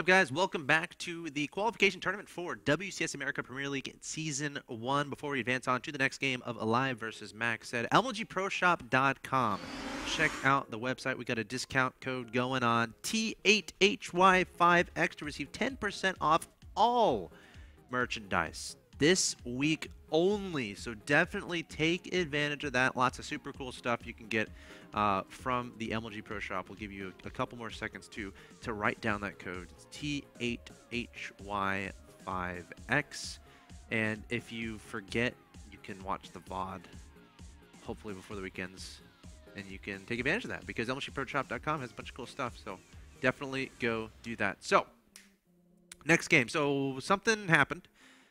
up, guys? Welcome back to the qualification tournament for WCS America Premier League Season 1. Before we advance on to the next game of Alive versus Macsed, MLGProShop.com. Check out the website. We got a discount code going on, T8HY5X, to receive 10% off all merchandise this week only. So definitely take advantage of that. Lots of super cool stuff you can get from the MLG Pro Shop. We'll give you a couple more seconds to write down that code. It's T8HY5X. And if you forget, you can watch the VOD hopefully before the weekends, and you can take advantage of that because MLGProShop.com has a bunch of cool stuff. So definitely go do that. So next game. So something happened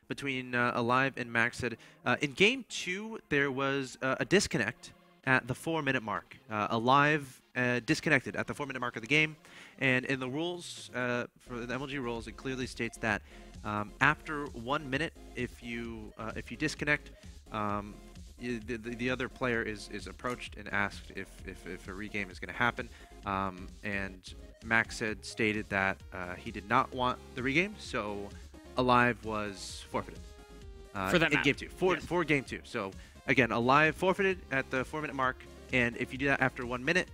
between Alive and Macsed. In Game 2, there was a disconnect at the 4-minute mark. Alive disconnected at the 4-minute mark of the game, and in the rules, for the MLG rules, it clearly states that after 1 minute, if you disconnect, the other player is approached and asked if a regame is going to happen, and Macsed stated that he did not want the regame, so Alive was forfeited for that in map. Game 2. For Game 2. So again, Alive forfeited at the 4-minute mark, and if you do that after 1 minute,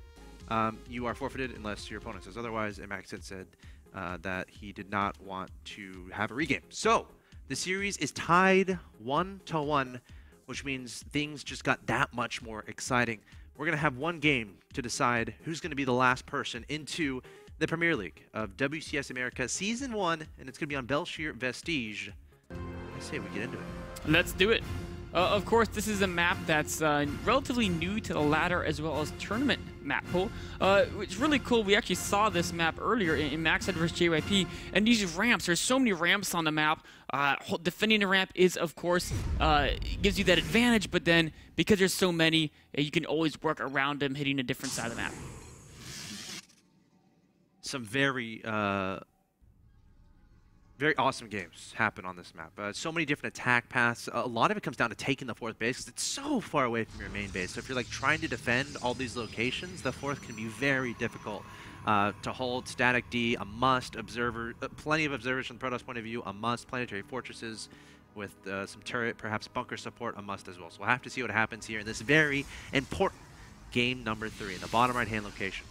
you are forfeited unless your opponent says otherwise. And Macsed said that he did not want to have a regame. So the series is tied 1-1, which means things just got that much more exciting. We're going to have one game to decide who's going to be the last person into the Premier League of WCS America Season 1, and it's going to be on Belshire Vestige. I say we get into it. Let's do it. Of course, this is a map that's relatively new to the ladder as well as tournament map pool. It's really cool. We actually saw this map earlier in Macsed vs JYP, and these ramps, there's so many ramps on the map. Defending a ramp is, of course, gives you that advantage, but then because there's so many, you can always work around them, hitting a different side of the map. Some very awesome games happen on this map. So many different attack paths. A lot of it comes down to taking the fourth base because it's so far away from your main base. So if you're like trying to defend all these locations, the fourth can be very difficult to hold. Static D, a must. Observer, plenty of observers from the Protoss point of view, a must. Planetary fortresses with some turret, perhaps bunker support, a must as well. So we'll have to see what happens here in this very important game number 3 in the bottom right-hand location.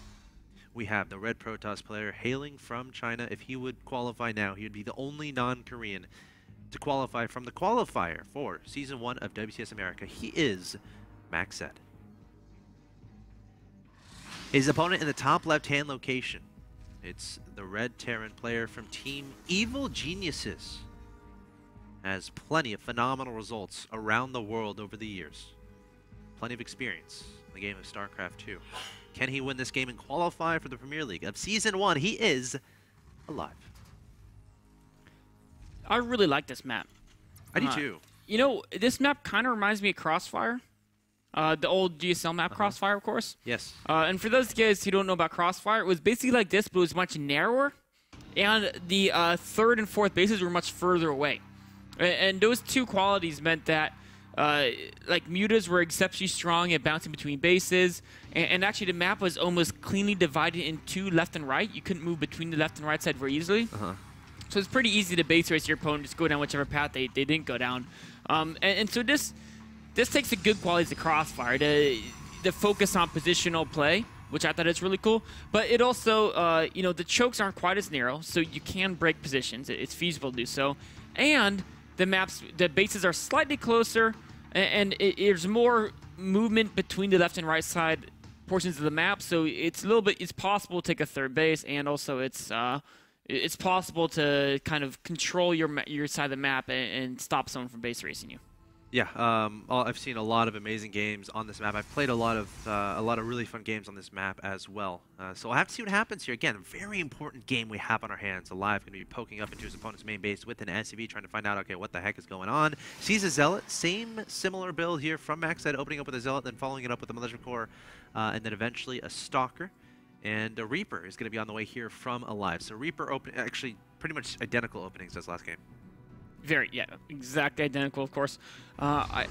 We have the red Protoss player hailing from China. If he would qualify now, he would be the only non-Korean to qualify from the qualifier for Season 1 of WCS America. He is Macsed. His opponent in the top left-hand location, it's the red Terran player from Team Evil Geniuses. Has plenty of phenomenal results around the world over the years. Plenty of experience in the game of STARCRAFT 2. Can he win this game and qualify for the Premier League of Season 1? He is Alive. I really like this map. I do too. You know, this map kind of reminds me of Crossfire. The old GSL map Crossfire, of course. Yes. And for those guys who don't know about Crossfire, it was basically like this, but it was much narrower. And the third and fourth bases were much further away. And those two qualities meant that like mutas were exceptionally strong at bouncing between bases, and actually the map was almost cleanly divided into left and right. You couldn't move between the left and right side very easily. So it's pretty easy to base race your opponent, just go down whichever path they didn't go down. And so this takes the good qualities of Crossfire, the focus on positional play, which I thought is really cool. But it also, you know, the chokes aren't quite as narrow, so you can break positions. It's feasible to do so. And the bases are slightly closer, and there's more movement between the left and right side portions of the map, so it's possible to take a third base, and also it's possible to kind of control your side of the map and stop someone from base racing you. Yeah, I've seen a lot of amazing games on this map. I've played a lot of really fun games on this map as well. So we'll have to see what happens here. Again, a very important game we have on our hands. Alive going to be poking up into his opponent's main base with an SCV, trying to find out, okay, what the heck is going on. Sees a Zealot, similar build here from Macsed, opening up with a Zealot, then following it up with a Militia Core, and then eventually a Stalker. And a Reaper is going to be on the way here from Alive. So Reaper actually pretty much identical openings as last game. Yeah, exactly identical, of course. I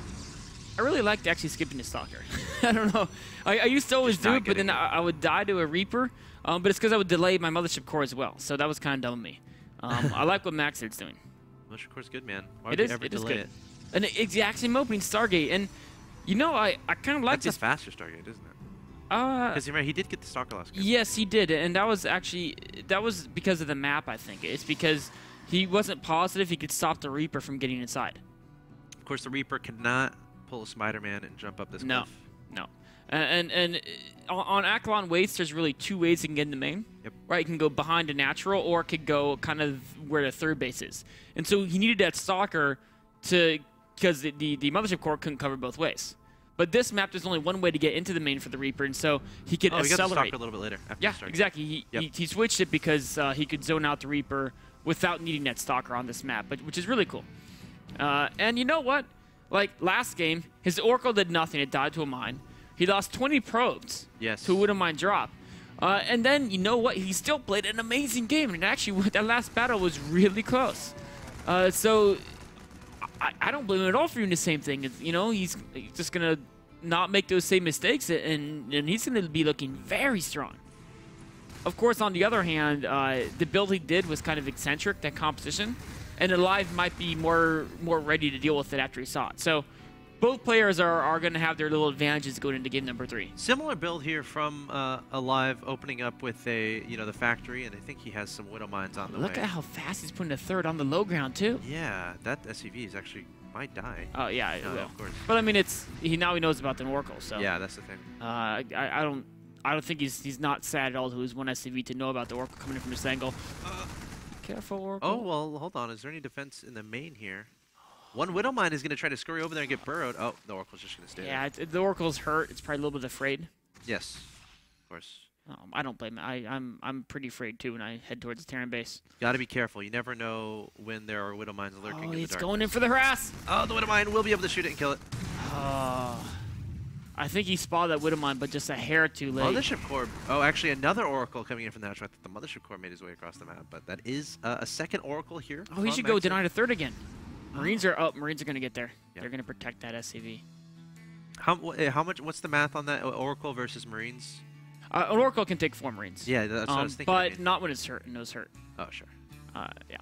really liked actually skipping the Stalker. I don't know. I used to always do it, but then I would die to a Reaper. But it's because I would delay my Mothership Core as well. So that was kind of dumb of me. I like what Macsed's doing. Militia Core's good, man. Why It would is. they ever It is delay good. it? An exact same opening Stargate, and you know I kind of like That's this. a faster Stargate, isn't it? Because he did get the Stalker last game. Yes, he did, and that was because of the map. I think it's because he wasn't positive he could stop the Reaper from getting inside. Of course, the Reaper cannot pull a Spider-Man and jump up this cliff. No. And on Akalon Waste, there's really two ways you can get in the main. Yep. Right, you can go behind a natural, or it could go kind of where the third base is. And so he needed that Stalker because the Mothership Core couldn't cover both ways. But this map, there's only one way to get into the main for the Reaper, and so he could accelerate. He got the Stalker a little bit later. After Yeah, the Stargate. exactly. He switched it because he could zone out the Reaper without needing that Stalker on this map, which is really cool. And you know what? Like last game, his Oracle did nothing. It died to a mine. He lost 20 probes to a Widow Mine drop. And then, you know what? He still played an amazing game. And actually, that last battle was really close. So I don't blame him at all for doing the same thing. You know, he's just going to not make those same mistakes, and he's going to be looking very strong. Of course, on the other hand, the build he did was kind of eccentric, that composition, and Alive might be more ready to deal with it after he saw it. So both players are going to have their little advantages going into game number 3. Similar build here from Alive, opening up with the factory, and I think he has some Widow Mines on the way. Look at how fast he's putting a third on the low ground too. Yeah, that SCV is actually might die. Oh yeah, it will. Of course. But I mean, now he knows about the Oracle, so Yeah, that's the thing. I don't think he's not sad at all to lose one SCV to know about the Oracle coming in from this angle. Careful, Oracle. Oh well, hold on. Is there any defense in the main here? One Widow Mine is going to try to scurry over there and get burrowed. Oh, the Oracle's just going to stay there. Yeah, the Oracle's hurt. It's probably a little bit afraid. Yes, of course. I don't blame it. I'm pretty afraid too when I head towards the Terran base. Got to be careful. You never know when there are Widow Mines lurking in the dark. He's going in for the harass. Oh, the Widow Mine will be able to shoot it and kill it. I think he spotted that Widow Mine, but just a hair too late. Mothership Core. Oh, actually, another Oracle coming in from the natural. I thought the Mothership Core made his way across the map, but that is a second Oracle here. Oh, he should go deny the third again. Marines are up. Marines are going to get there. Yeah. They're going to protect that SCV. How much? What's the math on that? Oracle versus Marines? An Oracle can take 4 Marines. Yeah, that's what I was thinking. But not when it's hurt. And those hurt. Oh, sure. Yeah.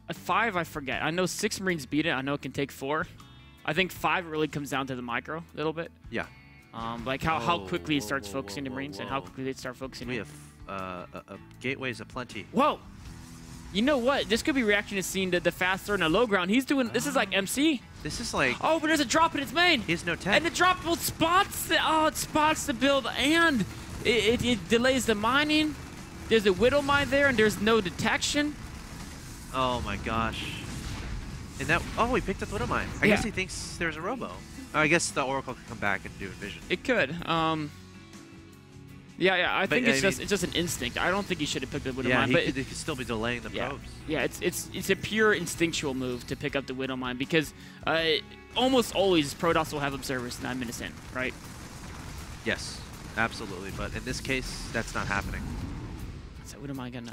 A 5, I forget. I know 6 Marines beat it. I know it can take 4. I think 5 really comes down to the micro a little bit. Yeah. Like how quickly it starts focusing the Marines and how quickly they start focusing. We have gateways aplenty. Whoa. You know what? This could be reaction to seeing the faster and the low ground. He's doing. This is like MC. This is like. Oh, but there's a drop in its main. He has no tech. And the drop will spots. It spots the build and it delays the mining. There's a Widow Mine there and there's no detection. Oh my gosh. And that. Oh, he picked up the Widow Mine. I guess he thinks there's a Robo. Oh, I guess the Oracle could come back and do Envision. It could. Yeah. I think it's just an instinct. I don't think he should have picked the Widow Mine. But he could still be delaying the probes. Yeah, it's a pure instinctual move to pick up the Widow Mine because almost always Protoss will have observers 9 minutes in, right? Yes, absolutely. But in this case, that's not happening. So Widow Mine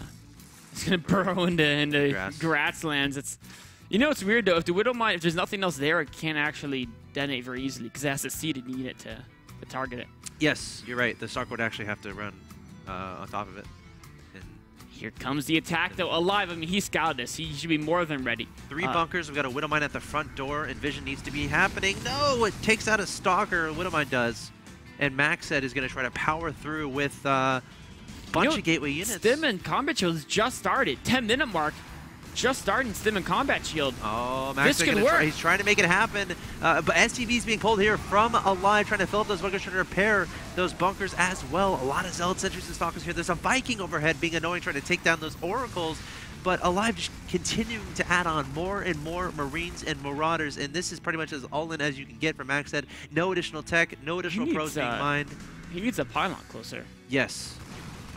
it's gonna burrow into grasslands. It's it's weird though. If the Widow Mine, if there's nothing else there, it can't actually detonate very easily because it has to see to need it to target it. Yes, you're right. The Stark would actually have to run on top of it. And here comes the attack, though. Alive. I mean, he scouted this. He should be more than ready. 3 bunkers. We've got a Widow Mine at the front door. Envision needs to be happening. No, it takes out a Stalker. Widow Mine does. And Macsed is going to try to power through with a bunch of gateway units. Stim and Combat Shield just started. 10-minute mark. Just starting Stim and Combat Shield. Oh, Max can work. He's trying to make it happen. But STV is being pulled here from Alive, trying to fill up those bunkers, trying to repair those bunkers as well. A lot of Zealot Sentries and Stalkers here. There's a Viking overhead being annoying, trying to take down those Oracles. But Alive just continuing to add on more and more Marines and Marauders. And this is pretty much as all-in as you can get from Macsed. No additional tech, no additional probes being mined. He needs a pylon closer. Yes.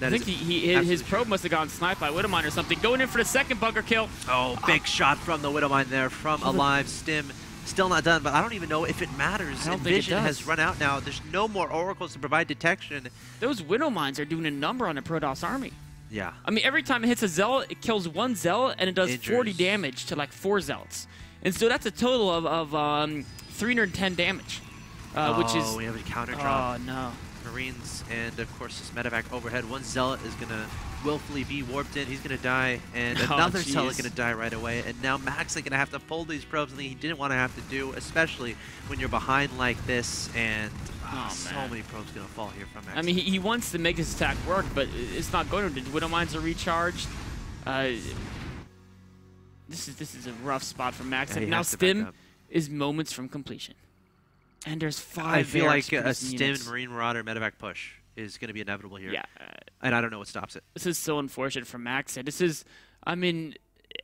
I think his probe must have gotten sniped by Widow Mine or something. Going in for the second bunker kill. Oh, big shot from the Widow Mine there from Alive. Stim still not done, but I don't even know if it matters. Envision has run out now. There's no more Oracles to provide detection. Those Widow Mines are doing a number on the Protoss army. Yeah. I mean, every time it hits a Zealot, it kills 1 Zealot, and it does 40 damage to like 4 Zealots. And so that's a total of 310 damage, which is... Oh, we have a counter drop. Oh, no. Marines, and of course this medevac overhead. One Zealot is going to willfully be warped in. He's going to die, and another Zealot going to die right away. And now Macsed going to have to pull these probes, something he didn't want to have to do, especially when you're behind like this, and so many probes going to fall here from Macsed. I mean, he wants to make his attack work, but it's not going to. The Widow Mines are recharged. This is a rough spot for Macsed. Yeah, now Stim is moments from completion. And there's 5 I feel like a Stim Stim Marine Marauder medevac push is going to be inevitable here. Yeah. And I don't know what stops it. This is so unfortunate for Macsed. This is, I mean,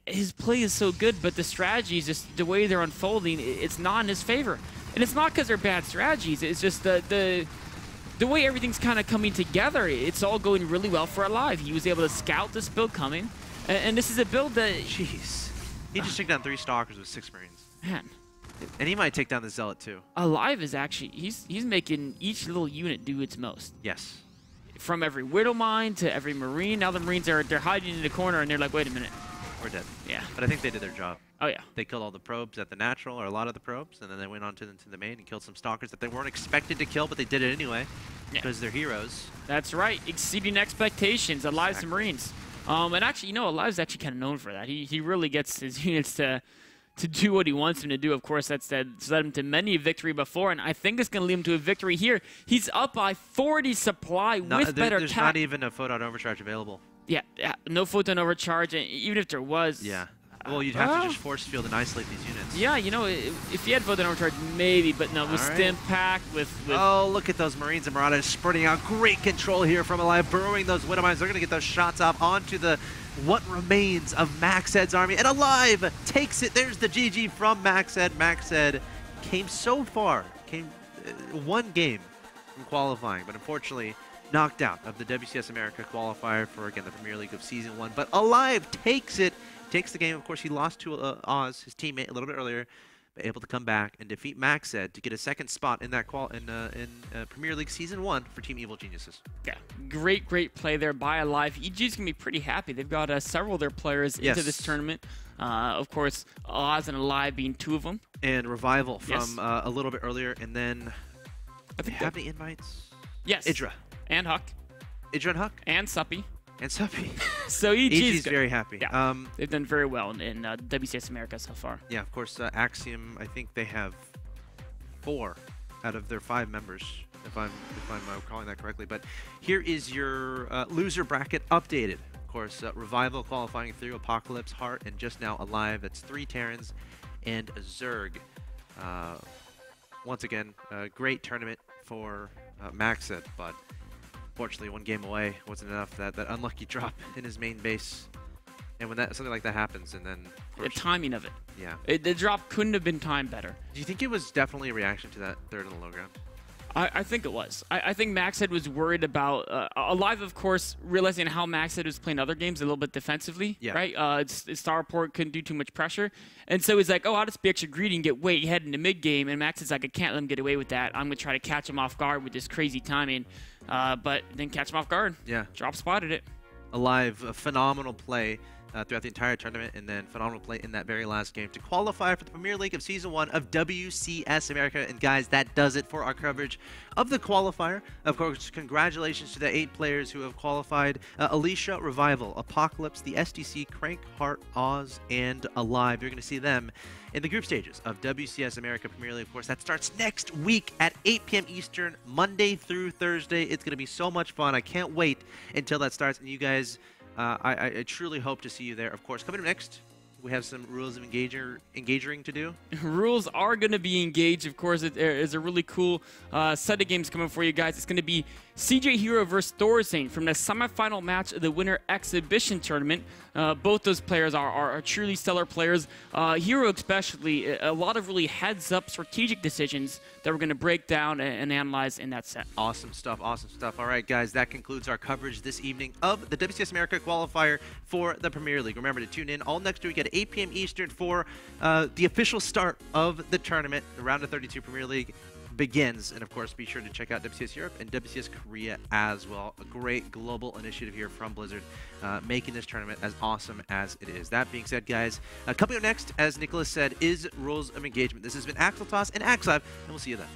his play is so good, but the strategies, just the way they're unfolding, it's not in his favor. And it's not because they're bad strategies. It's just the way everything's kind of coming together. It's all going really well for Alive. He was able to scout this build coming. And this is a build that... Jeez. He just took down 3 Stalkers with 6 Marines. Man. And he might take down the Zealot too. Alive is actually, he's making each little unit do its most. Yes. From every Widow Mine to every Marine. Now the Marines they're hiding in the corner and they're like, wait a minute. We're dead. Yeah. But I think they did their job. Oh yeah. They killed all the probes at the natural, or a lot of the probes, and then they went on to the main and killed some Stalkers that they weren't expected to kill, but they did it anyway. Yeah. Because they're heroes. That's right. Exceeding expectations. Alive's Marines. And actually, you know, Alive's actually kind of known for that. He really gets his units to do what he wants him to do. Of course, that's led him to many a victory before, and I think it's going to lead him to a victory here. He's up by 40 supply with better There's not even a photon overcharge available. Yeah, no photon overcharge, and even if there was... Yeah. Well, you'd have to just force field and isolate these units. Yeah, you know, if you had photon overcharge, maybe, but no, with Stim Pack, with... Oh, look at those Marines and Marauders spreading out. Great control here from Alive, burrowing those Widow Mines. They're going to get those shots off onto the what remains of Macsed's army. And Alive takes it. There's the GG from Macsed. Macsed came so far, one game from qualifying, but unfortunately knocked out of the WCS America qualifier for, again, the Premier League of Season 1. But Alive takes it. Takes the game. Of course, he lost to Oz, his teammate, a little bit earlier, but able to come back and defeat Macsed to get a second spot in that Premier League Season 1 for Team Evil Geniuses. Yeah, great play there by Alive. EG's going to be pretty happy. They've got several of their players into this tournament. Of course, Oz and Alive being 2 of them. And Revival from a little bit earlier. And then, I think have any invites? Yes. Idra. And Huck. Idra and Huck. And Suppy. And Suppy. So EG's very happy. Yeah, they've done very well in WCS America so far. Yeah, of course, Axiom, I think they have 4 out of their 5 members, if I'm recalling that correctly. But here is your loser bracket updated. Of course, Revival qualifying through, Apocalypse, Heart, and just now Alive. That's 3 Terrans and a Zerg. Once again, a great tournament for Macsed, but unfortunately, 1 game away wasn't enough. That unlucky drop in his main base, and when something like that happens, and then the timing of it. Yeah. The drop couldn't have been timed better. Do you think it was definitely a reaction to that third on the low ground? I think it was. I think Macsed was worried about Alive, of course, realizing how Macsed was playing other games a little bit defensively. Yeah. Right. Starport couldn't do too much pressure, and so he's like, "Oh, I'll just be extra greedy and get way ahead in the mid game." And Macsd's like, "I can't let him get away with that. I'm gonna try to catch him off guard with this crazy timing." But then catch him off guard. Yeah. Drop spotted it. Alive, a phenomenal play throughout the entire tournament, and then phenomenal play in that very last game to qualify for the Premier League of Season 1 of WCS America. And guys, that does it for our coverage of the qualifier. Of course, congratulations to the 8 players who have qualified. Alicia, Revival, Apocalypse, the SDC, Crank, Heart, Oz, and Alive. You're going to see them in the group stages of WCS America Premier League. Of course, that starts next week at 8 p.m. Eastern, Monday through Thursday. It's going to be so much fun. I can't wait until that starts. And you guys, I truly hope to see you there. Of course, coming up next, we have some rules of engaging to do. Rules are going to be engaged. Of course, it is a really cool set of games coming for you guys. It's going to be CJ Hero versus Thorazane from the semifinal match of the Winter Exhibition Tournament. Both those players are truly stellar players. Hero especially, a lot of really heads-up strategic decisions that we're going to break down and analyze in that set. Awesome stuff, awesome stuff. All right, guys, that concludes our coverage this evening of the WCS America qualifier for the Premier League. Remember to tune in all next week at 8 p.m. Eastern for the official start of the tournament. The Round of 32 Premier League begins, and of course be sure to check out WCS Europe and WCS Korea as well. A great global initiative here from Blizzard, making this tournament as awesome as it is. That being said, guys, coming up next, as Nicholas said, is Rules of Engagement. This has been Axel Toss and Axlive, and we'll see you then.